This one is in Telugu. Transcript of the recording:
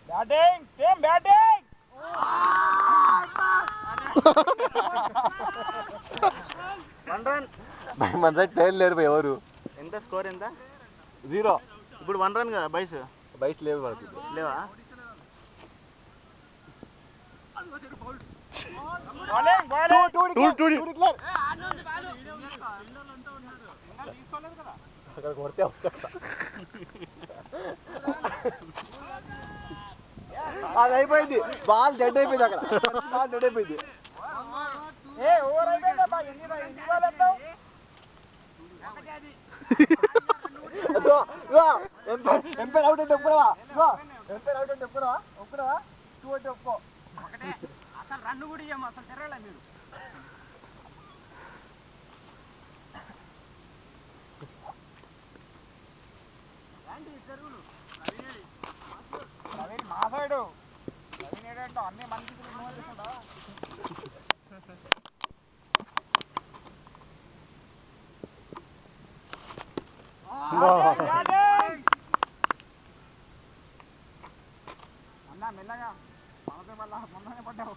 Batting team batting one run మన సైడ్ టైల్ లేరు భయ్ ఎవరు. ఎంత స్కోర్ ఎంత 0. ఇప్పుడు 1 రన్ కదా బైస్ లేవు మనకి లేవా బౌలింగ్ బౌలింగ్ అక్కడ కొడితే అది అయిపోయింది. బాల్ డెడ్ అయిపోయింది. అక్కడ బాల్ డెడ్ అయిపోయింది. ఓవర్ అయిపోయిందా ఎన్ని బాల్ వేస్తావు ఎంపైర్ అవుట్ అంటే ఒప్పుకోవా? ఎంపైర్ అవుట్ అంటే ఒప్పుకోవా? 2 అంటే ఒప్పుకో. అసలు రన్ను కూడా ఇయ్యము అసలు తిరగలే మీరు నవీన్ మా సైడు నవీన్ ఏంటంటే అన్ని మంచి తీసుకుంటా అన్నా మెల్లగా మనతో మళ్ళా మొన్ననే పడ్డావు